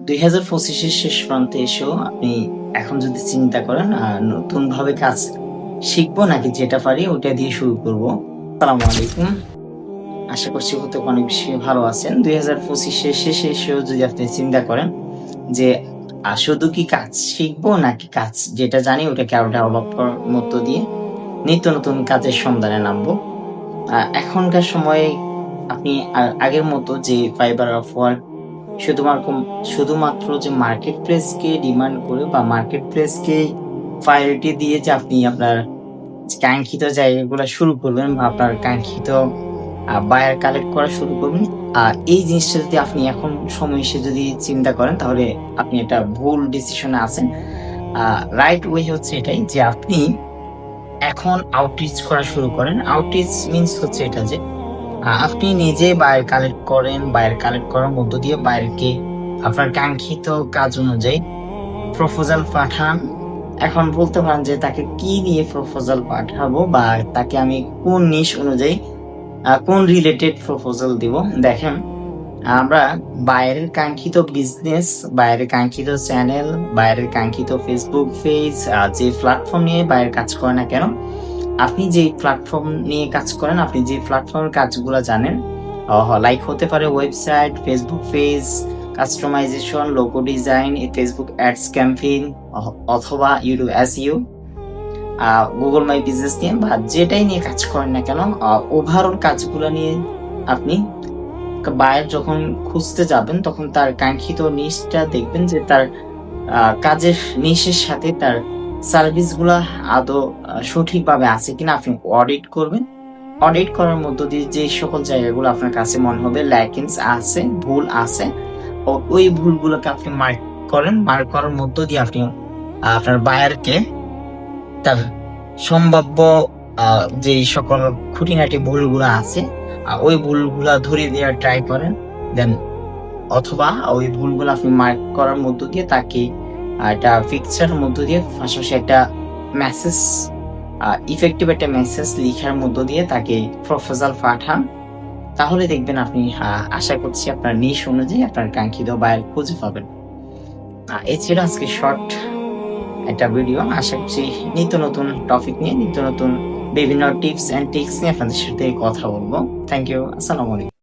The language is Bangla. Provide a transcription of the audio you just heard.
2025-এর শেষ প্রান্তে এসেও আপনি এখন যদি চিন্তা করেন নতুনভাবে কাজ শিখবো নাকি যেটা পারি ওটা দিয়ে শুরু করব। আসসালামু আলাইকুম। আশা করছি হয়তো অনেক বেশি ভালো আছেন। 2025-এর শেষে এসেও যদি আপনি চিন্তা করেন যে শুধু কি কাজ শিখবো নাকি কাজ যেটা জানি ওটাকে আরো ডেভেলপ করার মধ্য দিয়ে নিত্য নতুন কাজের সন্ধানে নামবো। এখনকার সময়ে আপনি আগের মতো যে ফাইবার অফ ওয়ার্ক শুধুমাত্র যে মার্কেট প্লেসকে ডিমান্ড করে বা মার্কেট প্লেসকে প্রায়োরিটি দিয়ে যে আপনি আপনার কাঙ্ক্ষিত জায়গাগুলো শুরু করবেন বা আপনার কাঙ্ক্ষিত বায়ার কালেক্ট করা শুরু করবেন। এই জিনিসটা যদি আপনি এখন সময় এসে যদি চিন্তা করেন তাহলে আপনি একটা ভুল ডিসিশনে আছেন। রাইট ওয়ে হচ্ছে এটাই যে আপনি এখন আউটরিচ করা শুরু করেন। আউটরিচ মিন্স হচ্ছে এটা যে আপনি নিজে বায়ার কালেক্ট করেন, বায়ার কালেক্ট করার মধ্য দিয়ে বায়ারকে আপনার কাঙ্ক্ষিত কাজ অনুযায়ী প্রপোজাল পাঠান। এখন বলতে পারেন যে তাকে কি নিয়ে প্রপোজাল পাঠাবো বা তাকে আমি কোন নিশ অনুযায়ী কোন রিলেটেড প্রপোজাল দিব। দেখেন, আমরা বাইরের কাঙ্ক্ষিত বিজনেস, বাইরের কাঙ্ক্ষিত চ্যানেল, বাইরের কাঙ্ক্ষিত ফেসবুক পেজ, যে প্ল্যাটফর্ম নিয়ে বাইরের কাজ করে না কেন, আপনি যে প্ল্যাটফর্ম নিয়ে কাজ করেন, আপনি যে প্ল্যাটফর্মের কাজগুলো জানেন, লাইক হতে পারে website, Facebook page, customization, logo design, Facebook ads campaign অথবা YouTube SEO, Google My Business নিয়ে বা যেটাই নিয়ে কাজ করেন না কেন, ওভারঅল কাজগুলো নিয়ে আপনি বায়ার যখন খুঁজতে যাবেন তখন তার কাঙ্ক্ষিত নিশটা দেখবেন যে তার কাজের নিশের সাথে তার সার্ভিসগুলা আদৌ সঠিকভাবে আছে কিনা আপনি অডিট করবেন। অডিট করার মধ্য দিয়ে যে সকল জায়গাগুলো আপনার কাছে মনে হবে ল্যাকিংস আছে, ভুল আছে, ওই ভুলগুলোকে আপনি মার্ক করেন। মার্ক করার মধ্য দিয়ে আপনি আপনার বায়ারকে তার সম্ভাব্য যে সকল খুঁটিনাটি ভুলগুলো আছে ওই ভুলগুলা ধরিয়ে দেওয়ার ট্রাই করেন। দেন অথবা ওই ভুলগুলো আপনি মার্ক করার মধ্য দিয়ে তাকে একটা পিকচার মধ্য দিয়ে পাশাপাশি একটা মেসেজ, ইফেক্টিভ একটা মেসেজ লিখার মধ্য দিয়ে তাকে প্রপোজাল পাঠান। তাহলে দেখবেন আপনি আশা করছি আপনার নিশ অনুযায়ী আপনার কাঙ্ক্ষিত বায়ার খুঁজে পাবেন। এই ছিল আজকে শর্ট একটা ভিডিও। আশা করছি নিত্য নতুন টপিক নিয়ে, নিত্য নতুন বিভিন্ন টিপস অ্যান্ড ট্রিক্স নিয়ে আপনাদের সাথে কথা বলবো। Thank you. আসসালামু আলাইকুম।